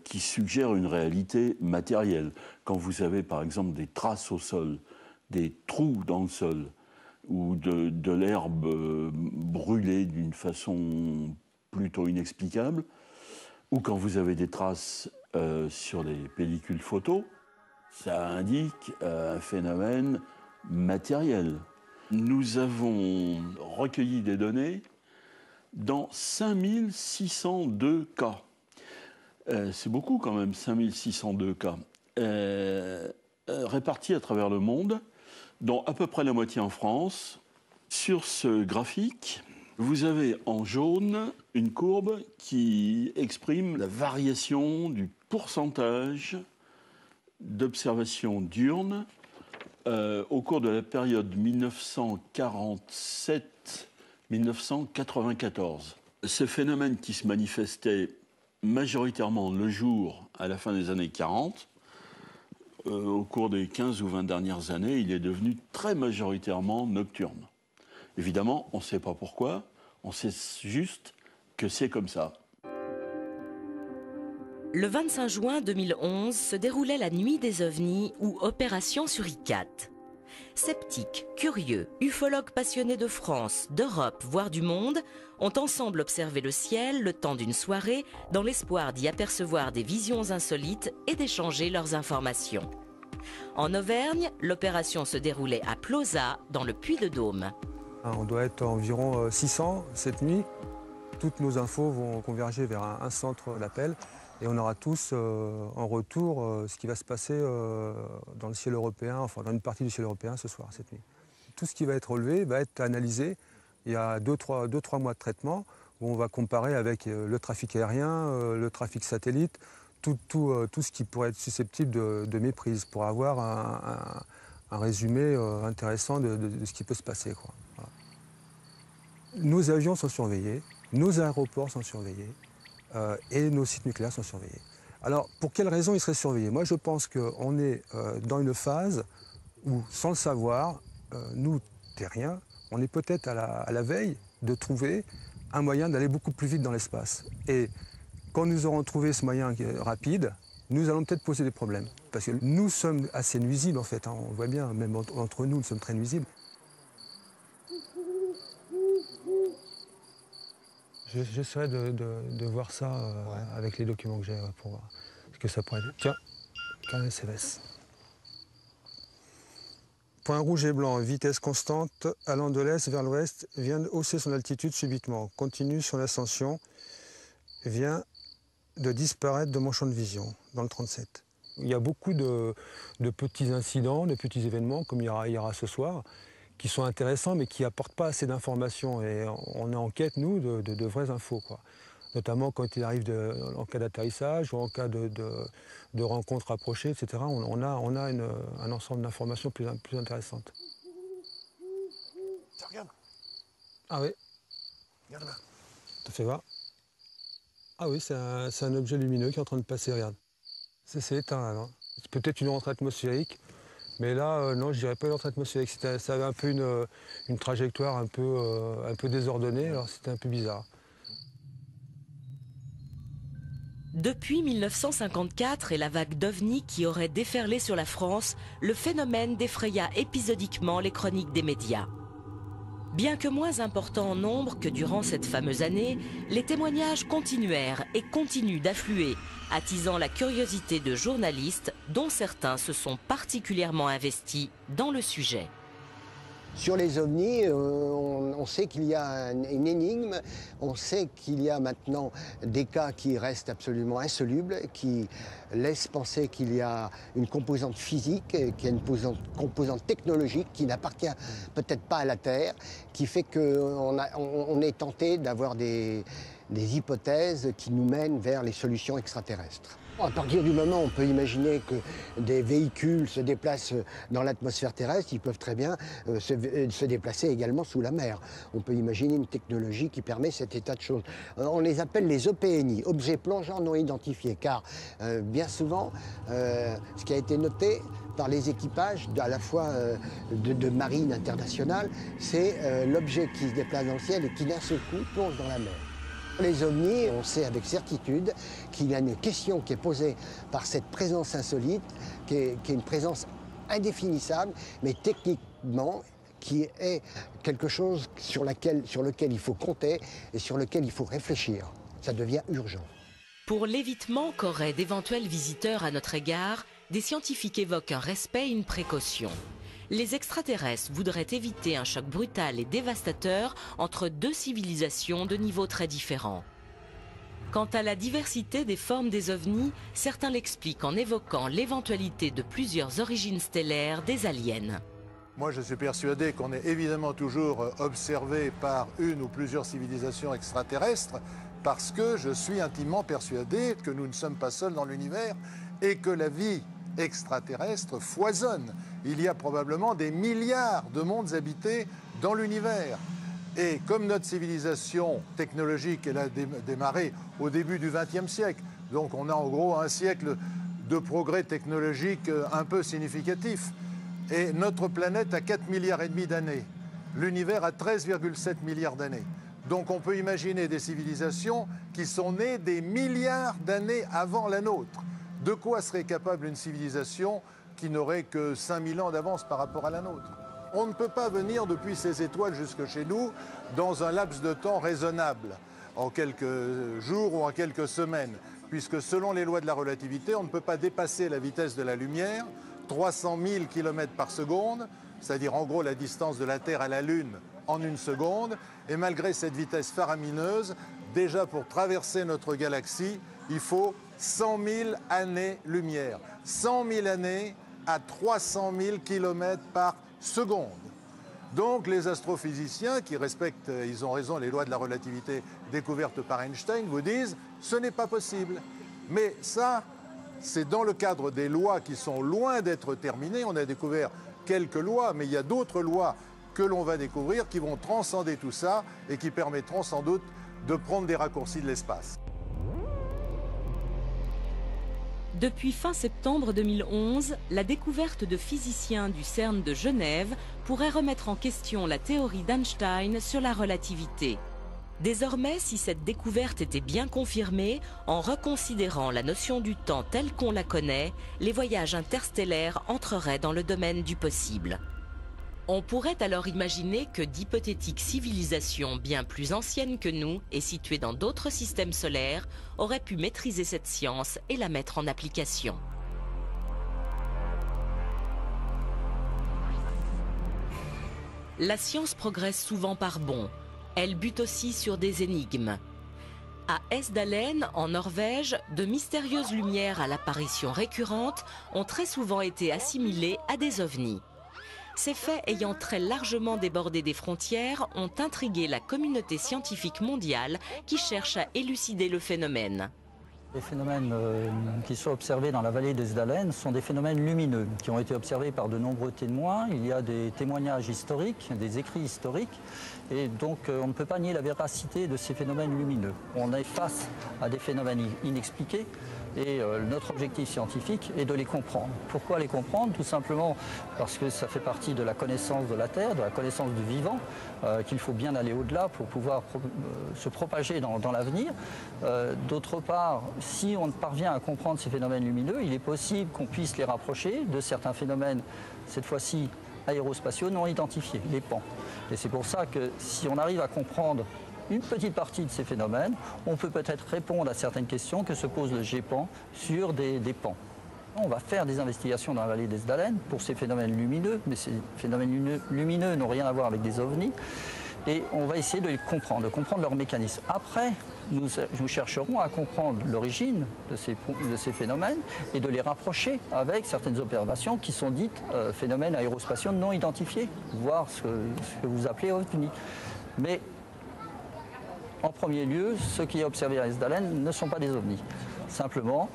qui suggèrent une réalité matérielle. Quand vous avez, par exemple, des traces au sol, des trous dans le sol, ou de l'herbe brûlée d'une façon plutôt inexplicable, ou quand vous avez des traces sur les pellicules photos, ça indique un phénomène matériel. Nous avons recueilli des données dans 5602 cas. C'est beaucoup quand même, 5602 cas, répartis à travers le monde, dont à peu près la moitié en France. Sur ce graphique, vous avez en jaune une courbe qui exprime la variation du pourcentage d'observations diurnes au cours de la période 1947-1994. Ce phénomène qui se manifestait majoritairement le jour à la fin des années 40, au cours des 15 ou 20 dernières années, il est devenu très majoritairement nocturne. Évidemment, on ne sait pas pourquoi, on sait juste que c'est comme ça. Le 25 juin 2011 se déroulait la Nuit des ovnis ou Opération Suricat. Sceptiques, curieux, ufologues passionnés de France, d'Europe, voire du monde, ont ensemble observé le ciel le temps d'une soirée dans l'espoir d'y apercevoir des visions insolites et d'échanger leurs informations. En Auvergne, l'opération se déroulait à Plauzat, dans le Puy-de-Dôme. On doit être environ 600 cette nuit. Toutes nos infos vont converger vers un centre d'appel et on aura tous en retour ce qui va se passer dans le ciel européen, enfin dans une partie du ciel européen ce soir, cette nuit. Tout ce qui va être relevé va être analysé. Il y a 2-3 mois de traitement où on va comparer avec le trafic aérien, le trafic satellite, tout ce qui pourrait être susceptible de méprise pour avoir un résumé intéressant de ce qui peut se passer, quoi. Voilà. Nos avions sont surveillés, nos aéroports sont surveillés et nos sites nucléaires sont surveillés. Alors, pour quelles raisons ils seraient surveillés? Moi, je pense qu'on est dans une phase où, sans le savoir, nous, terriens, on est peut-être à la veille de trouver un moyen d'aller beaucoup plus vite dans l'espace. Et quand nous aurons trouvé ce moyen rapide, nous allons peut-être poser des problèmes. Parce que nous sommes assez nuisibles, en fait. Hein. On voit bien, même entre nous, nous sommes très nuisibles. J'essaierai de voir ça avec les documents que j'ai pour voir ce que ça pourrait être. Tiens, un SLS. Point rouge et blanc, vitesse constante, allant de l'est vers l'ouest, vient de hausser son altitude subitement. Continue son ascension, vient de disparaître de mon champ de vision, dans le 37. Il y a beaucoup de petits incidents, de petits événements, comme il y aura ce soir, qui sont intéressants, mais qui n'apportent pas assez d'informations. Et on est en quête, nous, de vraies infos, quoi. Notamment quand il arrive en cas d'atterrissage ou en cas de rencontres rapprochées, etc. On a un ensemble d'informations plus intéressantes. Ça regarde. Ah oui. Regarde là. Te fais voir. Ah oui, c'est un objet lumineux qui est en train de passer, regarde. C'est éteint là. C'est peut-être une rentrée atmosphérique, mais là, non, je dirais pas une rentrée atmosphérique. Ça avait un peu une trajectoire un peu désordonnée, alors c'était un peu bizarre. Depuis 1954 et la vague d'OVNI qui aurait déferlé sur la France, le phénomène défraya épisodiquement les chroniques des médias. Bien que moins important en nombre que durant cette fameuse année, les témoignages continuèrent et continuent d'affluer, attisant la curiosité de journalistes dont certains se sont particulièrement investis dans le sujet. Sur les ovnis, on sait qu'il y a une énigme, on sait qu'il y a maintenant des cas qui restent absolument insolubles, qui laissent penser qu'il y a une composante physique, qu'il y a une composante technologique qui n'appartient peut-être pas à la Terre, qui fait qu'on est tenté d'avoir des hypothèses qui nous mènent vers les solutions extraterrestres. À partir du moment où on peut imaginer que des véhicules se déplacent dans l'atmosphère terrestre, ils peuvent très bien se déplacer également sous la mer. On peut imaginer une technologie qui permet cet état de choses. On les appelle les OPNI, objets plongeants non identifiés, car bien souvent, ce qui a été noté par les équipages à la fois de marine internationale, c'est l'objet qui se déplace dans le ciel et qui d'un seul coup plonge dans la mer. Les ovnis, on sait avec certitude qu'il y a une question qui est posée par cette présence insolite, qui est une présence indéfinissable, mais techniquement qui est quelque chose sur lequel il faut compter et sur lequel il faut réfléchir. Ça devient urgent. Pour l'évitement qu'auraient d'éventuels visiteurs à notre égard, des scientifiques évoquent un respect et une précaution. Les extraterrestres voudraient éviter un choc brutal et dévastateur entre deux civilisations de niveaux très différents. Quant à la diversité des formes des ovnis, certains l'expliquent en évoquant l'éventualité de plusieurs origines stellaires des aliens. Moi, je suis persuadé qu'on est évidemment toujours observé par une ou plusieurs civilisations extraterrestres parce que je suis intimement persuadé que nous ne sommes pas seuls dans l'univers et que la vie extraterrestre foisonne. Il y a probablement des milliards de mondes habités dans l'univers. Et comme notre civilisation technologique, elle a démarré au début du XXe siècle, donc on a en gros un siècle de progrès technologique un peu significatif. Et notre planète a 4,5 milliards d'années. L'univers a 13,7 milliards d'années. Donc on peut imaginer des civilisations qui sont nées des milliards d'années avant la nôtre. De quoi serait capable une civilisation qui n'aurait que 5000 ans d'avance par rapport à la nôtre? On ne peut pas venir depuis ces étoiles jusque chez nous dans un laps de temps raisonnable, en quelques jours ou en quelques semaines, puisque selon les lois de la relativité, on ne peut pas dépasser la vitesse de la lumière, 300 000 km par seconde, c'est-à-dire en gros la distance de la Terre à la Lune en une seconde, et malgré cette vitesse faramineuse, déjà pour traverser notre galaxie, il faut 100 000 années-lumière. 100 000 années à 300 000 km par seconde. Donc les astrophysiciens qui respectent, ils ont raison, les lois de la relativité découvertes par Einstein, vous disent ce n'est pas possible. Mais ça, c'est dans le cadre des lois qui sont loin d'être terminées. On a découvert quelques lois, mais il y a d'autres lois que l'on va découvrir qui vont transcender tout ça et qui permettront sans doute de prendre des raccourcis de l'espace. Depuis fin septembre 2011, la découverte de physiciens du CERN de Genève pourrait remettre en question la théorie d'Einstein sur la relativité. Désormais, si cette découverte était bien confirmée, en reconsidérant la notion du temps telle qu'on la connaît, les voyages interstellaires entreraient dans le domaine du possible. On pourrait alors imaginer que d'hypothétiques civilisations bien plus anciennes que nous et situées dans d'autres systèmes solaires auraient pu maîtriser cette science et la mettre en application. La science progresse souvent par bonds. Elle bute aussi sur des énigmes. À Esdalen, en Norvège, de mystérieuses lumières à l'apparition récurrente ont très souvent été assimilées à des ovnis. Ces faits ayant très largement débordé des frontières ont intrigué la communauté scientifique mondiale qui cherche à élucider le phénomène. Les phénomènes qui sont observés dans la vallée des Esdalen sont des phénomènes lumineux qui ont été observés par de nombreux témoins. Il y a des témoignages historiques, des écrits historiques, et donc on ne peut pas nier la véracité de ces phénomènes lumineux. On est face à des phénomènes inexpliqués et notre objectif scientifique est de les comprendre. Pourquoi les comprendre? Tout simplement parce que ça fait partie de la connaissance de la Terre, de la connaissance du vivant, qu'il faut bien aller au-delà pour pouvoir se propager dans l'avenir. D'autre part, si on parvient à comprendre ces phénomènes lumineux, il est possible qu'on puisse les rapprocher de certains phénomènes, cette fois-ci aérospatiaux non identifiés, les PAN. Et c'est pour ça que si on arrive à comprendre une petite partie de ces phénomènes, on peut peut-être répondre à certaines questions que se pose le GEPAN sur des PAN. On va faire des investigations dans la vallée des Esdalen pour ces phénomènes lumineux, mais ces phénomènes lumineux n'ont rien à voir avec des ovnis. Et on va essayer de les comprendre, de comprendre leur mécanisme. Après, nous chercherons à comprendre l'origine de ces phénomènes et de les rapprocher avec certaines observations qui sont dites phénomènes aérospatiaux non identifiés, voire ce que vous appelez ovnis. Mais en premier lieu, ce qui est observé à Esdalen ne sont pas des ovnis. Simplement,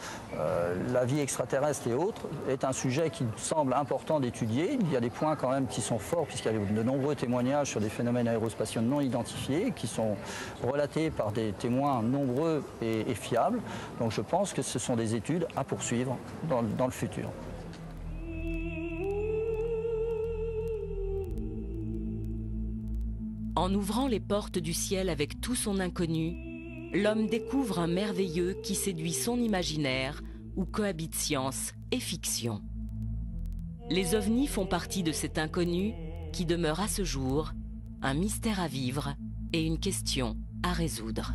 la vie extraterrestre et autres est un sujet qui semble important d'étudier. Il y a des points quand même qui sont forts puisqu'il y a de nombreux témoignages sur des phénomènes aérospatiaux non identifiés qui sont relatés par des témoins nombreux et fiables. Donc je pense que ce sont des études à poursuivre dans le futur. En ouvrant les portes du ciel avec tout son inconnu, l'homme découvre un merveilleux qui séduit son imaginaire, où cohabitent science et fiction. Les ovnis font partie de cet inconnu qui demeure à ce jour un mystère à vivre et une question à résoudre.